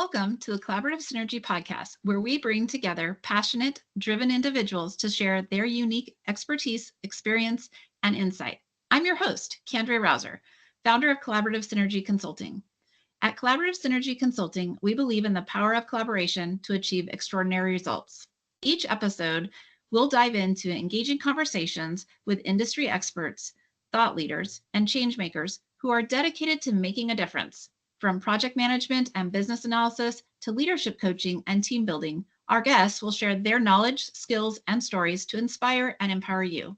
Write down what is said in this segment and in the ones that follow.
Welcome to the Collaborative Synergy podcast, where we bring together passionate, driven individuals to share their unique expertise, experience, and insight. I'm your host, Candrea Rouser, founder of Collaborative Synergy Consulting. At Collaborative Synergy Consulting, we believe in the power of collaboration to achieve extraordinary results. Each episode, we'll dive into engaging conversations with industry experts, thought leaders, and change makers who are dedicated to making a difference. From project management and business analysis to leadership coaching and team building, our guests will share their knowledge, skills, and stories to inspire and empower you.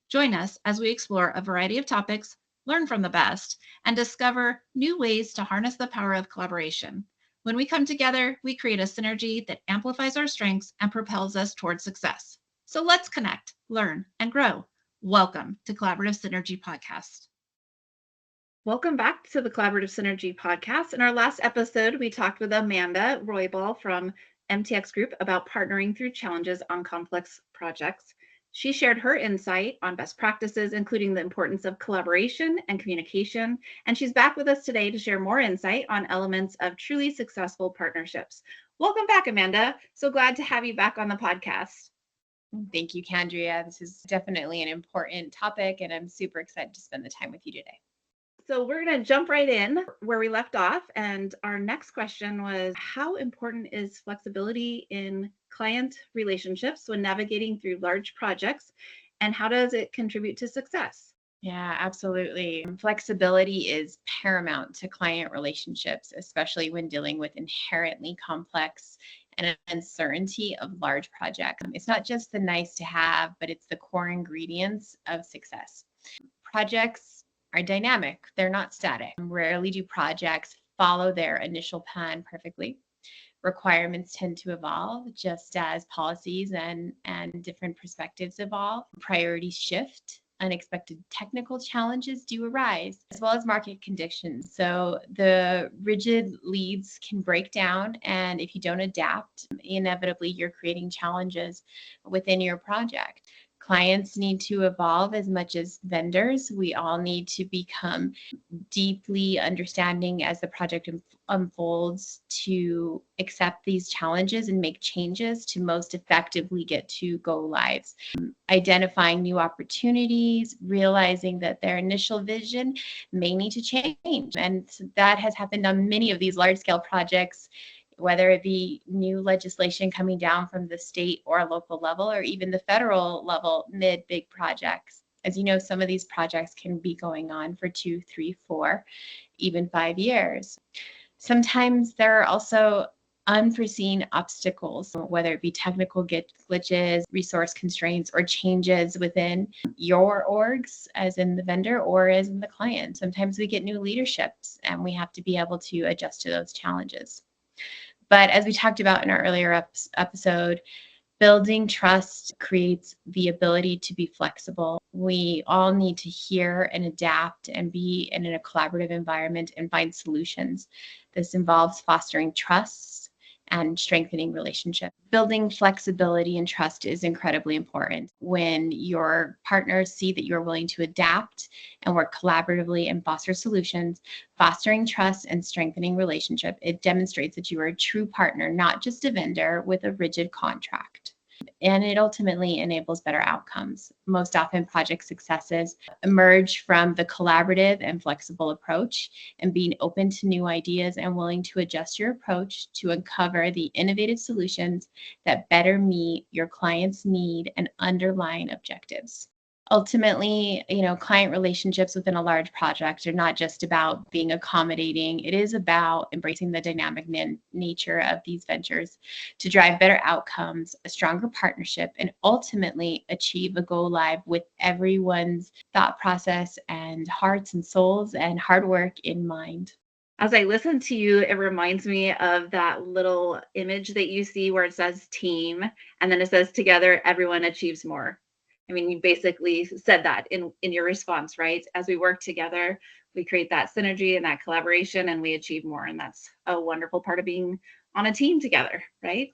Join us as we explore a variety of topics, learn from the best, and discover new ways to harness the power of collaboration. When we come together, we create a synergy that amplifies our strengths and propels us towards success. So let's connect, learn, and grow. Welcome to Collaborative Synergy Podcast. Welcome back to the Collaborative Synergy Podcast. In our last episode, we talked with Amanda Roybal from MTX Group about partnering through challenges on complex projects. She shared her insight on best practices, including the importance of collaboration and communication. And she's back with us today to share more insight on elements of truly successful partnerships. Welcome back, Amanda. So glad to have you back on the podcast. Thank you, Candrea. This is definitely an important topic, and I'm super excited to spend the time with you today. So we're going to jump right in where we left off. And our next question was, how important is flexibility in client relationships when navigating through large projects? And how does it contribute to success? Yeah, absolutely. Flexibility is paramount to client relationships, especially when dealing with inherently complex and uncertainty of large projects. It's not just the nice to have, but it's the core ingredients of success. Projects are dynamic. They're not static. Rarely do projects follow their initial plan perfectly. Requirements tend to evolve just as policies and different perspectives evolve. Priorities shift. Unexpected technical challenges do arise, as well as market conditions. So the rigid leads can break down, and if you don't adapt, inevitably you're creating challenges within your project. Clients need to evolve as much as vendors. We all need to become deeply understanding as the project unfolds to accept these challenges and make changes to most effectively get to go lives. Identifying new opportunities, realizing that their initial vision may need to change. And that has happened on many of these large scale projects, whether it be new legislation coming down from the state or local level, or even the federal level mid-big projects. As you know, some of these projects can be going on for 2, 3, 4, even 5 years. Sometimes there are also unforeseen obstacles, whether it be technical glitches, resource constraints, or changes within your orgs, as in the vendor or as in the client. Sometimes we get new leaderships and we have to be able to adjust to those challenges. But as we talked about in our earlier episode, building trust creates the ability to be flexible. We all need to hear and adapt and be in a collaborative environment and find solutions. This involves fostering trust and strengthening relationships. Building flexibility and trust is incredibly important. When your partners see that you're willing to adapt and work collaboratively and foster solutions, fostering trust and strengthening relationship, it demonstrates that you are a true partner, not just a vendor with a rigid contract. And it ultimately enables better outcomes. Most often, project successes emerge from the collaborative and flexible approach and being open to new ideas and willing to adjust your approach to uncover the innovative solutions that better meet your client's need and underlying objectives. Ultimately, client relationships within a large project are not just about being accommodating. It is about embracing the dynamic nature of these ventures to drive better outcomes, a stronger partnership, and ultimately achieve a go live with everyone's thought process and hearts and souls and hard work in mind. As I listen to you, it reminds me of that little image that you see where it says team, and then it says together, everyone achieves more. I mean, you basically said that in your response, right? As we work together, we create that synergy and that collaboration, and we achieve more. And that's a wonderful part of being on a team together, right?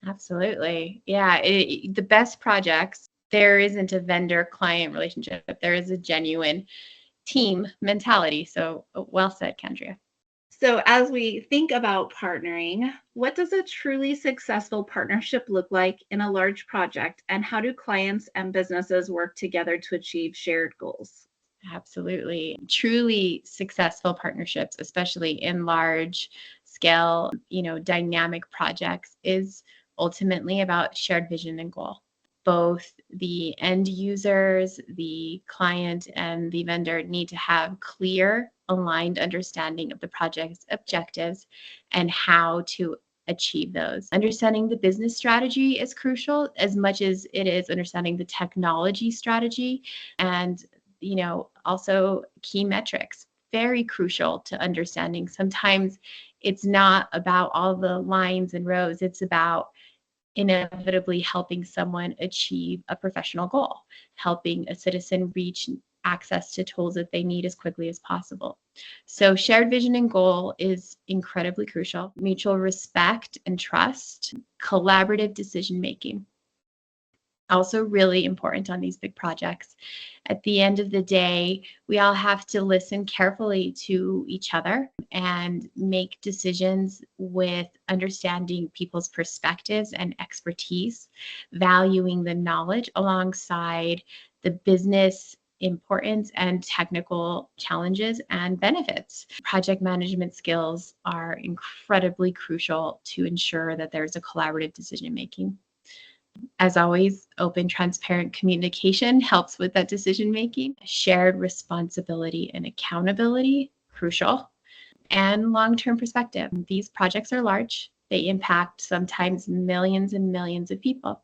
Absolutely. Yeah. The best projects, there isn't a vendor-client relationship. There is a genuine team mentality. So well said, Kendria. So, as we think about partnering, what does a truly successful partnership look like in a large project, and how do clients and businesses work together to achieve shared goals? Absolutely. Truly successful partnerships, especially in large scale, dynamic projects, is ultimately about shared vision and goal. Both the end users, the client, and the vendor need to have clear, aligned understanding of the project's objectives and how to achieve those. Understanding the business strategy is crucial as much as it is understanding the technology strategy and also key metrics. Very crucial to understanding. Sometimes it's not about all the lines and rows, it's about inevitably helping someone achieve a professional goal, helping a citizen reach access to tools that they need as quickly as possible. So, shared vision and goal is incredibly crucial. Mutual respect and trust, collaborative decision making. Also, really important on these big projects. At the end of the day, we all have to listen carefully to each other and make decisions with understanding people's perspectives and expertise, valuing the knowledge alongside the business importance and technical challenges and benefits. Project management skills are incredibly crucial to ensure that there's a collaborative decision making. As always, open, transparent communication helps with that decision making. Shared responsibility and accountability, crucial. And long term perspective. These projects are large, they impact sometimes millions and millions of people.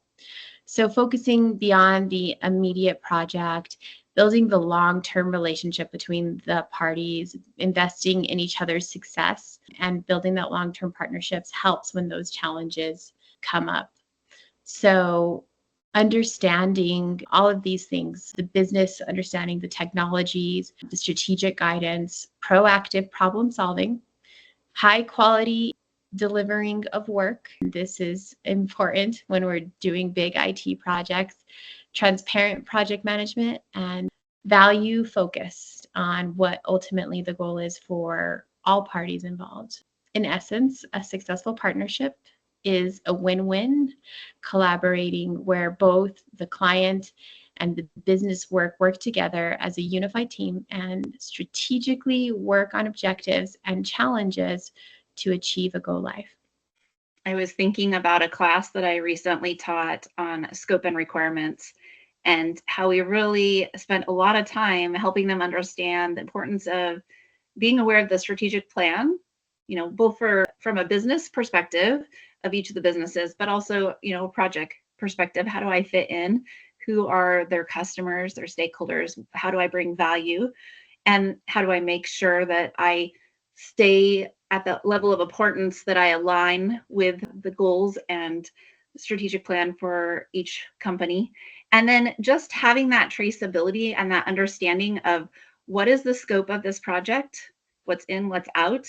So, focusing beyond the immediate project, building the long term relationship between the parties, investing in each other's success, and building that long term partnerships helps when those challenges come up. So, understanding all of these things, the business, understanding the technologies, the strategic guidance, proactive problem solving, high quality delivering of work. This is important when we're doing big IT projects, transparent project management, and value focused on what ultimately the goal is for all parties involved. In essence, a successful partnership is a win-win, collaborating where both the client and the business work together as a unified team and strategically work on objectives and challenges to achieve a go live. I was thinking about a class that I recently taught on scope and requirements, and how we really spent a lot of time helping them understand the importance of being aware of the strategic plan, both from a business perspective of each of the businesses, but also, project perspective. How do I fit in? Who are their customers, their stakeholders? How do I bring value? And how do I make sure that I stay at the level of importance that I align with the goals and strategic plan for each company? And then just having that traceability and that understanding of what is the scope of this project, what's in, what's out,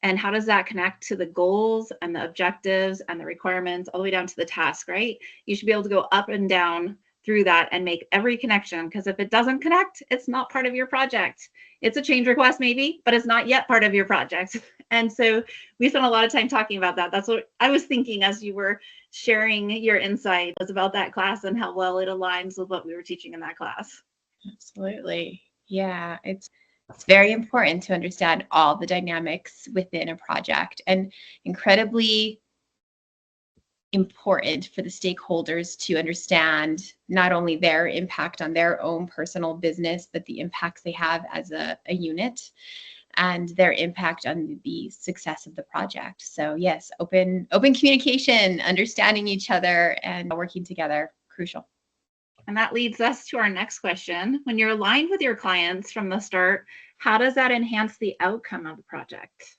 and how does that connect to the goals and the objectives and the requirements all the way down to the task, right? You should be able to go up and down through that and make every connection, because if it doesn't connect, it's not part of your project. It's a change request maybe, but it's not yet part of your project. And so we spent a lot of time talking about that. That's what I was thinking as you were sharing your insight, was about that class and how well it aligns with what we were teaching in that class. Absolutely. Yeah, it's very important to understand all the dynamics within a project, and incredibly important for the stakeholders to understand not only their impact on their own personal business, but the impacts they have as a unit and their impact on the success of the project. So yes, open communication, understanding each other, and working together, crucial. And that leads us to our next question. When you're aligned with your clients from the start, how does that enhance the outcome of the project?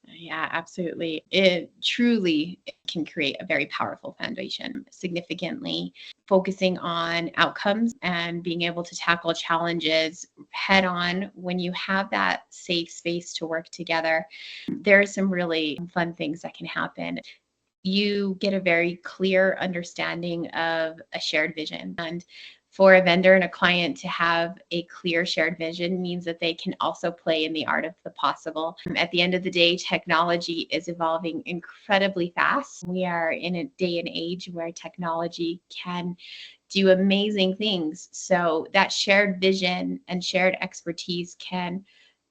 Yeah, absolutely. It truly can create a very powerful foundation, significantly focusing on outcomes and being able to tackle challenges head on. When you have that safe space to work together, there are some really fun things that can happen. You get a very clear understanding of a shared vision and For a vendor and a client to have a clear shared vision means that they can also play in the art of the possible. At the end of the day, technology is evolving incredibly fast. We are in a day and age where technology can do amazing things. So that shared vision and shared expertise can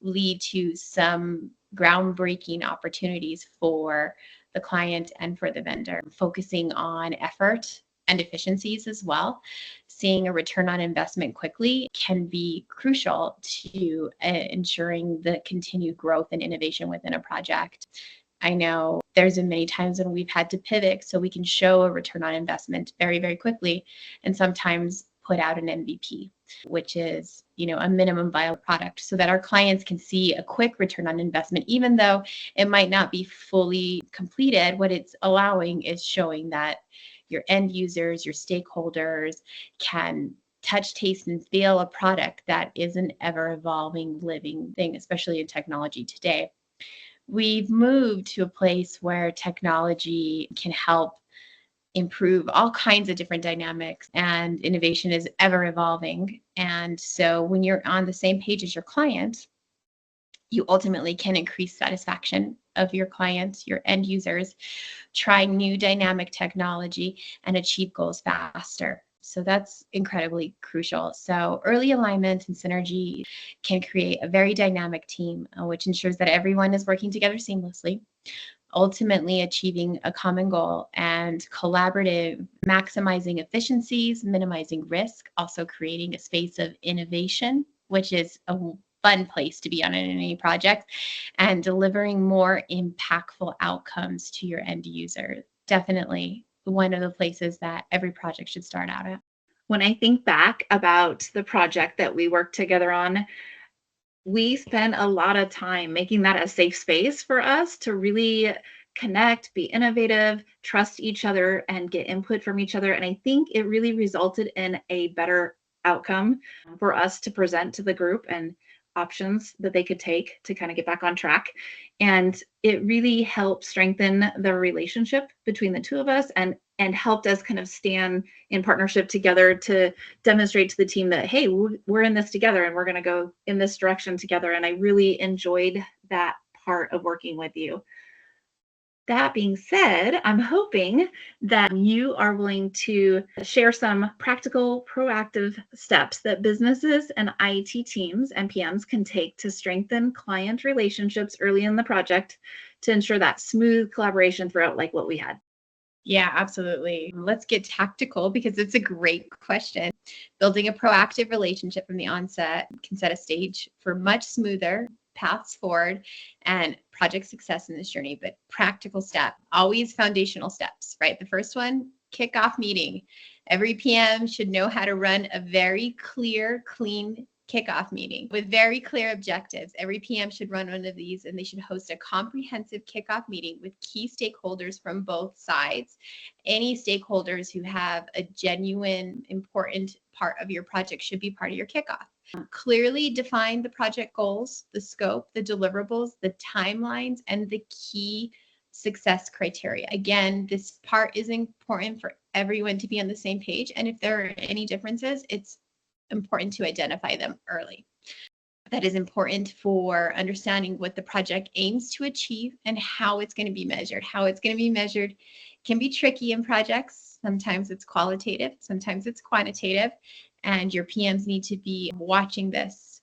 lead to some groundbreaking opportunities for the client and for the vendor, focusing on effort and efficiencies as well. Seeing a return on investment quickly can be crucial to ensuring the continued growth and innovation within a project. I know there's been many times when we've had to pivot so we can show a return on investment very, very quickly, and sometimes put out an MVP, which is, a minimum viable product, so that our clients can see a quick return on investment, even though it might not be fully completed. What it's allowing is showing that your end users, your stakeholders can touch, taste, and feel a product that is an ever evolving, living thing, especially in technology today. We've moved to a place where technology can help improve all kinds of different dynamics, and innovation is ever evolving. And so when you're on the same page as your client, you ultimately can increase satisfaction of your clients, your end users, try new dynamic technology, and achieve goals faster. So that's incredibly crucial. So early alignment and synergy can create a very dynamic team, which ensures that everyone is working together seamlessly, ultimately achieving a common goal, and collaborative, maximizing efficiencies, minimizing risk, also creating a space of innovation, which is a fun place to be on in any project, and delivering more impactful outcomes to your end user. Definitely one of the places that every project should start out at. When I think back about the project that we worked together on, we spent a lot of time making that a safe space for us to really connect, be innovative, trust each other, and get input from each other. And I think it really resulted in a better outcome for us to present to the group, and options that they could take to kind of get back on track. And it really helped strengthen the relationship between the two of us, and helped us kind of stand in partnership together to demonstrate to the team that, hey, we're in this together and we're going to go in this direction together. And I really enjoyed that part of working with you. That being said, I'm hoping that you are willing to share some practical, proactive steps that businesses and IT teams and PMs can take to strengthen client relationships early in the project to ensure that smooth collaboration throughout, like what we had. Yeah, absolutely. Let's get tactical because it's a great question. Building a proactive relationship from the onset can set a stage for much smoother paths forward and project success in this journey. But practical step, always foundational steps, right? The first one, kickoff meeting. Every PM should know how to run a very clear, clean kickoff meeting with very clear objectives. Every PM should run one of these, and they should host a comprehensive kickoff meeting with key stakeholders from both sides. Any stakeholders who have a genuine, important part of your project should be part of your kickoff. Clearly define the project goals, the scope, the deliverables, the timelines, and the key success criteria. Again, this part is important for everyone to be on the same page. And if there are any differences, it's important to identify them early. That is important for understanding what the project aims to achieve and how it's going to be measured. How it's going to be measured can be tricky in projects. Sometimes it's qualitative, sometimes it's quantitative, and your PMs need to be watching this.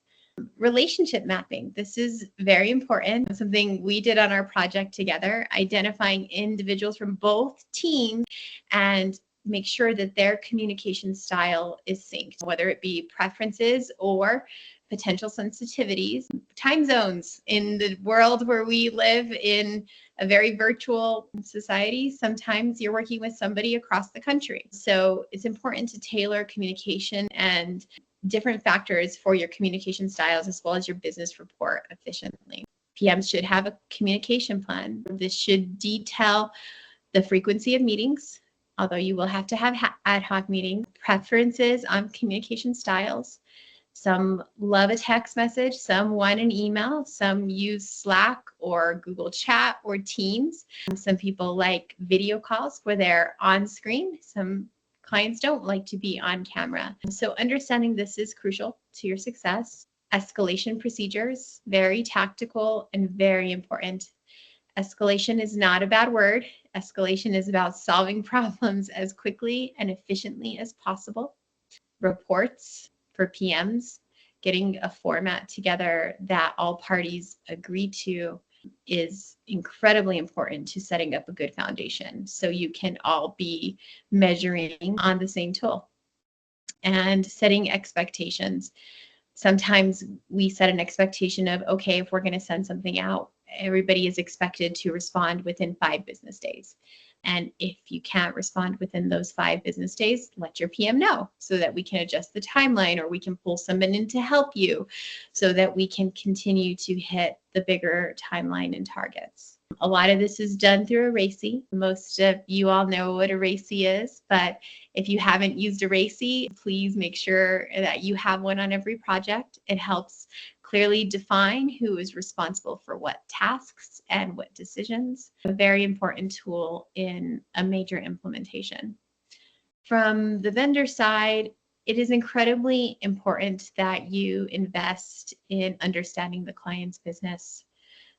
Relationship mapping. This is very important. Something we did on our project together, identifying individuals from both teams and make sure that their communication style is synced, whether it be preferences or potential sensitivities. Time zones in the world where we live in a very virtual society, sometimes you're working with somebody across the country. So it's important to tailor communication and different factors for your communication styles as well as your business report efficiently. PMs should have a communication plan. This should detail the frequency of meetings, although you will have to have ad hoc meetings, preferences on communication styles. Some love a text message, some want an email, some use Slack or Google Chat or Teams. Some people like video calls where they're on screen. Some Clients don't like to be on camera. So understanding this is crucial to your success. Escalation procedures, very tactical and very important. Escalation is not a bad word. Escalation is about solving problems as quickly and efficiently as possible. Reports for PMs, getting a format together that all parties agree to is incredibly important to setting up a good foundation so you can all be measuring on the same tool. And setting expectations. Sometimes we set an expectation of, okay, if we're going to send something out, everybody is expected to respond within 5 business days. And if you can't respond within those 5 business days, let your PM know so that we can adjust the timeline, or we can pull someone in to help you so that we can continue to hit the bigger timeline and targets. A lot of this is done through a RACI. Most of you all know what a RACI is, but if you haven't used a RACI, please make sure that you have one on every project. It helps clearly define who is responsible for what tasks and what decisions. A very important tool in a major implementation. From the vendor side, it is incredibly important that you invest in understanding the client's business.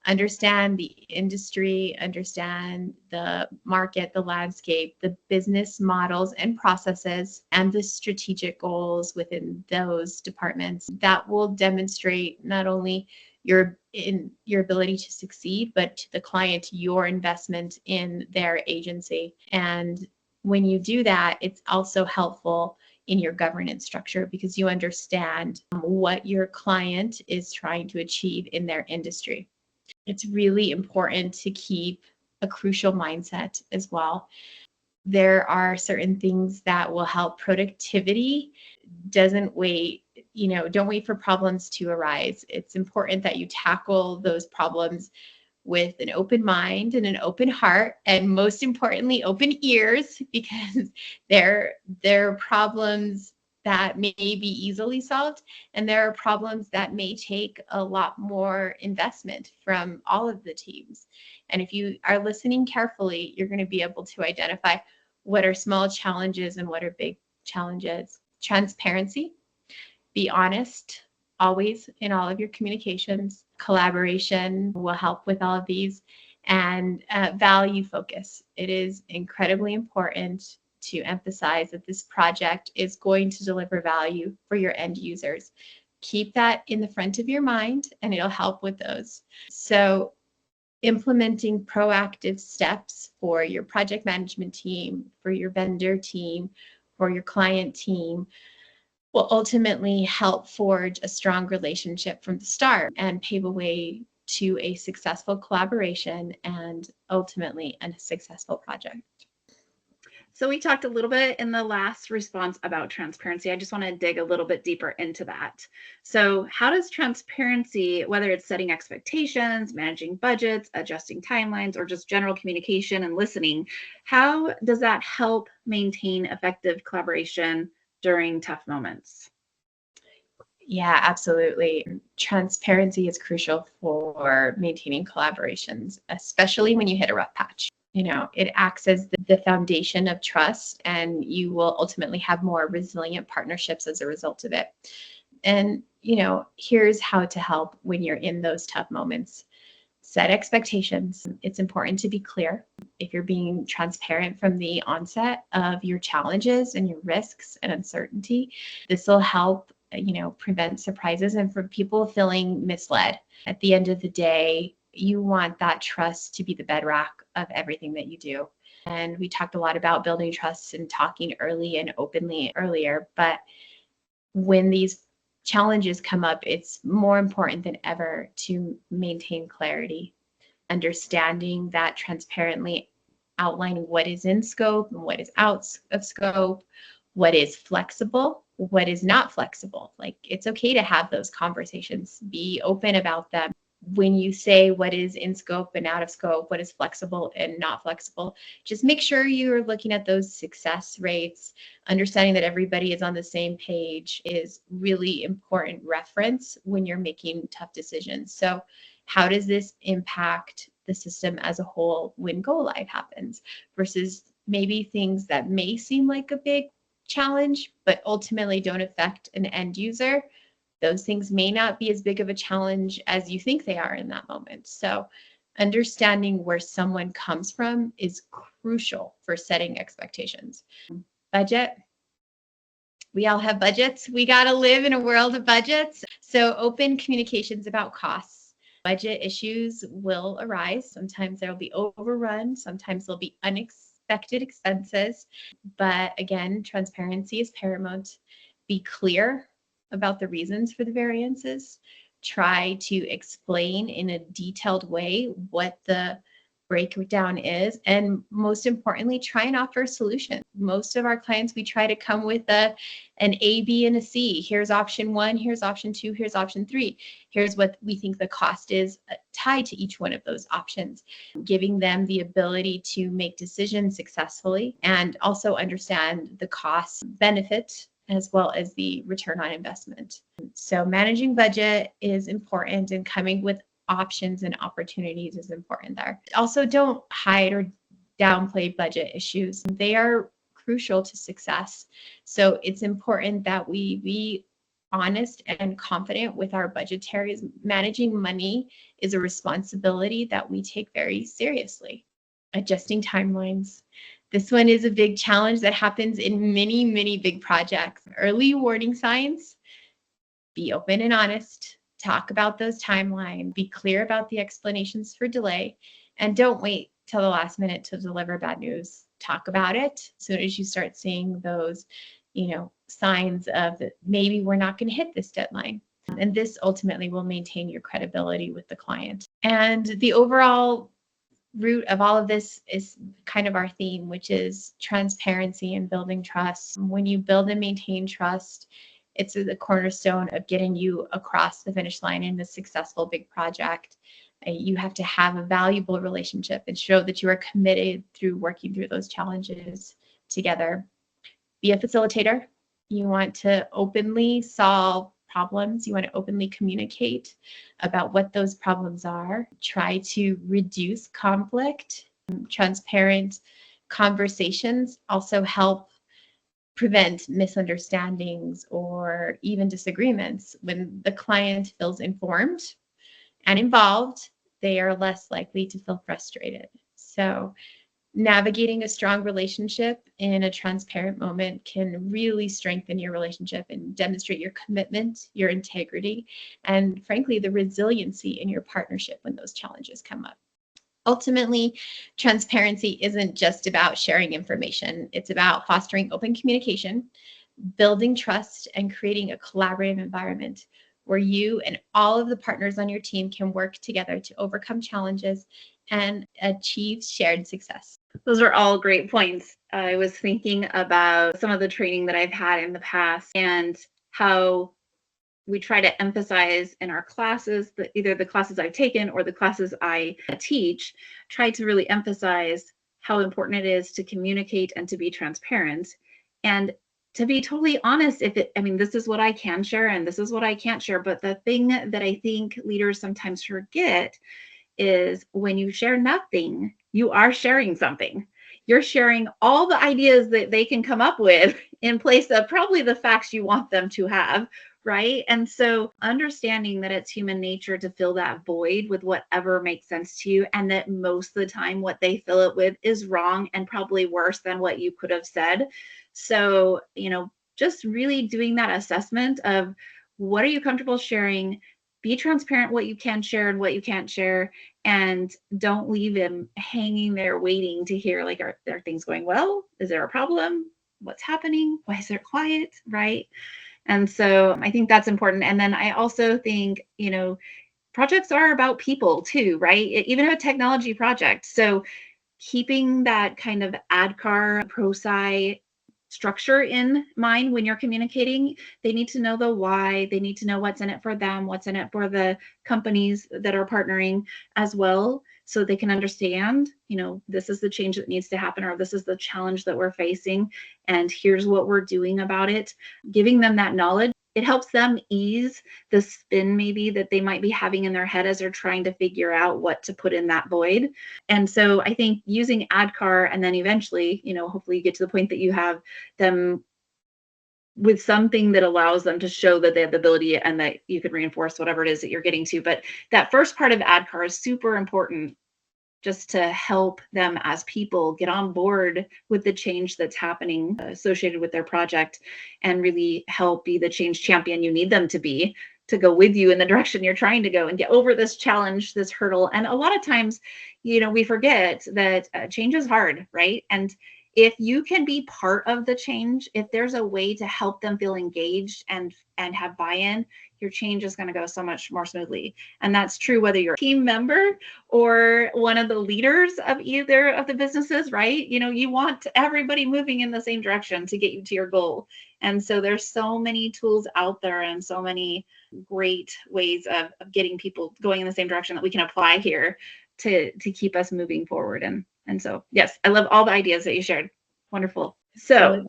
Understand the industry, understand the market, the landscape, the business models and processes, and the strategic goals within those departments. That will demonstrate not only your ability to succeed, but to the client, your investment in their agency. And when you do that, it's also helpful in your governance structure because you understand what your client is trying to achieve in their industry. It's really important to keep a crucial mindset as well. There are certain things that will help productivity. Don't wait for problems to arise. It's important that you tackle those problems with an open mind and an open heart, and most importantly, open ears, because there are problems that may be easily solved, and there are problems that may take a lot more investment from all of the teams. And if you are listening carefully, you're going to be able to identify what are small challenges and what are big challenges. Transparency, be honest always in all of your communications. Collaboration will help with all of these, and value focus. It is incredibly important to emphasize that this project is going to deliver value for your end users. Keep that in the front of your mind, and it'll help with those. So implementing proactive steps for your project management team, for your vendor team, for your client team will ultimately help forge a strong relationship from the start and pave a way to a successful collaboration and ultimately a successful project. So we talked a little bit in the last response about transparency. I just want to dig a little bit deeper into that. So how does transparency, whether it's setting expectations, managing budgets, adjusting timelines, or just general communication and listening, how does that help maintain effective collaboration during tough moments? Yeah, absolutely. Transparency is crucial for maintaining collaborations, especially when you hit a rough patch. It acts as the foundation of trust, and you will ultimately have more resilient partnerships as a result of it. And, here's how to help when you're in those tough moments. Set expectations. It's important to be clear. If you're being transparent from the onset of your challenges and your risks and uncertainty, this will help, prevent surprises and from people feeling misled. At the end of the day, you want that trust to be the bedrock of everything that you do. And we talked a lot about building trust and talking early and openly earlier, but when these challenges come up, it's more important than ever to maintain clarity, understanding that transparently, outlining what is in scope and what is out of scope, what is flexible, what is not flexible. Like, it's okay to have those conversations, be open about them. When you say what is in scope and out of scope, what is flexible and not flexible, just make sure you're looking at those success rates. Understanding that everybody is on the same page is really important reference when you're making tough decisions. So how does this impact the system as a whole when go live happens versus maybe things that may seem like a big challenge, but ultimately don't affect an end user, those things may not be as big of a challenge as you think they are in that moment. So understanding where someone comes from is crucial for setting expectations. Budget. We all have budgets. We got to live in a world of budgets. So open communications about costs. Budget issues will arise. Sometimes there will be overrun. Sometimes there'll be unexpected expenses. But again, transparency is paramount. Be clear about the reasons for the variances. Try to explain in a detailed way what the breakdown is, and most importantly, try and offer a solution. Most of our clients, we try to come with an A, B, and a C. Here's option 1, here's option 2, here's option 3. Here's what we think the cost is tied to each one of those options, giving them the ability to make decisions successfully and also understand the cost benefit as well as the return on investment. So managing budget is important, and coming with options and opportunities is important there. Also, don't hide or downplay budget issues. They are crucial to success. So it's important that we be honest and confident with our budgetaries. Managing money is a responsibility that we take very seriously. Adjusting timelines. This one is a big challenge that happens in many, many big projects. Early warning signs. Be open and honest. Talk about those timelines, be clear about the explanations for delay, and don't wait till the last minute to deliver bad news. Talk about it as soon as you start seeing those, signs of that maybe we're not going to hit this deadline. And this ultimately will maintain your credibility with the client. And the overall root of all of this is kind of our theme, which is transparency and building trust. When you build and maintain trust, it's the cornerstone of getting you across the finish line in a successful big project. You have to have a valuable relationship and show that you are committed through working through those challenges together. Be a facilitator. You want to openly solve problems. You want to openly communicate about what those problems are. Try to reduce conflict. Transparent conversations also help prevent misunderstandings or even disagreements. When the client feels informed and involved, they are less likely to feel frustrated. So navigating a strong relationship in a transparent moment can really strengthen your relationship and demonstrate your commitment, your integrity, and frankly, the resiliency in your partnership when those challenges come up. Ultimately, transparency isn't just about sharing information. It's about fostering open communication, building trust, and creating a collaborative environment where you and all of the partners on your team can work together to overcome challenges and achieve shared success. Those are all great points. I was thinking about some of the training that I've had in the past and how we try to emphasize in our classes, either the classes I've taken or the classes I teach, try to really emphasize how important it is to communicate and to be transparent and to be totally honest. This is what I can share and this is what I can't share. But the thing that I think leaders sometimes forget is when you share nothing, you are sharing something. You're sharing all the ideas that they can come up with in place of probably the facts you want them to have, right? And so understanding that it's human nature to fill that void with whatever makes sense to you, and that most of the time what they fill it with is wrong and probably worse than what you could have said. So, just really doing that assessment of what are you comfortable sharing, be transparent what you can share and what you can't share, and don't leave them hanging there waiting to hear, like, are things going well? Is there a problem? What's happening? Why is it quiet? Right? And so I think that's important. And then I also think, projects are about people too, right? Even a technology project. So keeping that kind of ADKAR, ProSci structure in mind when you're communicating. They need to know the why. They need to know what's in it for them, what's in it for the companies that are partnering as well, so they can understand, this is the change that needs to happen, or this is the challenge that we're facing, and here's what we're doing about it. Giving them that knowledge, it helps them ease the spin maybe that they might be having in their head as they're trying to figure out what to put in that void. And so I think using ADKAR, and then eventually, hopefully you get to the point that you have them with something that allows them to show that they have the ability and that you can reinforce whatever it is that you're getting to. But that first part of ADKAR is super important, just to help them as people get on board with the change that's happening associated with their project, and really help be the change champion you need them to be, to go with you in the direction you're trying to go and get over this challenge, this hurdle. And a lot of times, we forget that change is hard, right? And if you can be part of the change, if there's a way to help them feel engaged and have buy-in, your change is going to go so much more smoothly. And that's true whether you're a team member or one of the leaders of either of the businesses, right? You want everybody moving in the same direction to get you to your goal. And so there's so many tools out there and so many great ways of getting people going in the same direction that we can apply here to keep us moving forward. And so, yes, I love all the ideas that you shared. Wonderful. So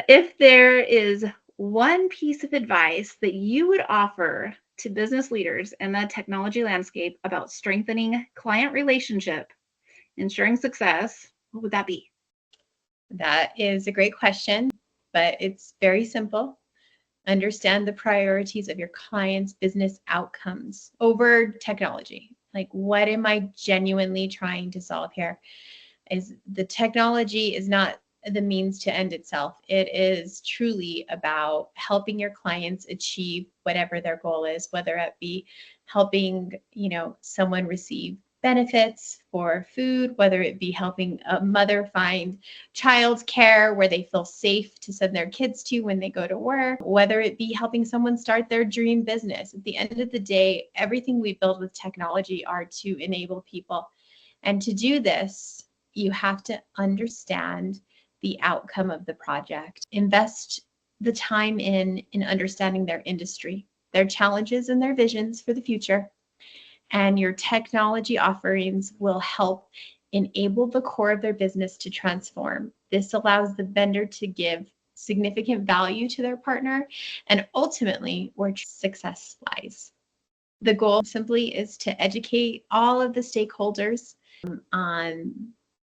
if there is one piece of advice that you would offer to business leaders in the technology landscape about strengthening client relationship, ensuring success, what would that be? That is a great question, but it's very simple. Understand the priorities of your client's business outcomes over technology. Like, what am I genuinely trying to solve here? Is the technology is not the means to end itself. It is truly about helping your clients achieve whatever their goal is, whether it be helping, someone receive benefits for food, whether it be helping a mother find child care where they feel safe to send their kids to when they go to work, whether it be helping someone start their dream business. At the end of the day, everything we build with technology are to enable people. And to do this, you have to understand the outcome of the project. Invest the time in understanding their industry, their challenges and their visions for the future. And your technology offerings will help enable the core of their business to transform. This allows the vendor to give significant value to their partner and ultimately where success lies. The goal simply is to educate all of the stakeholders on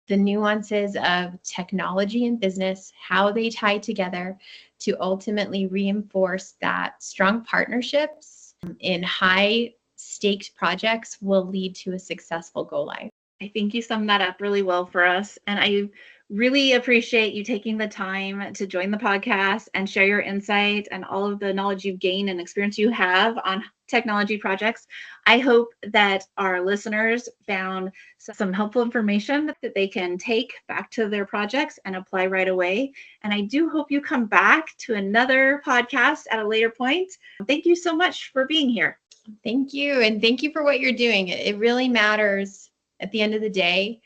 the nuances of technology and business, how they tie together to ultimately reinforce that strong partnerships in high stakes projects will lead to a successful go live. I think you summed that up really well for us. And I really appreciate you taking the time to join the podcast and share your insight and all of the knowledge you've gained and experience you have on technology projects. I hope that our listeners found some helpful information that they can take back to their projects and apply right away. And I do hope you come back to another podcast at a later point. Thank you so much for being here. Thank you. And thank you for what you're doing. It really matters at the end of the day.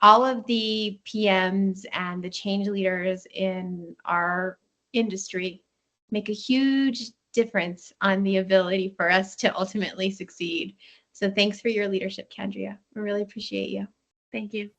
All of the PMs and the change leaders in our industry make a huge difference on the ability for us to ultimately succeed. So thanks for your leadership, Kendria. We really appreciate you. Thank you.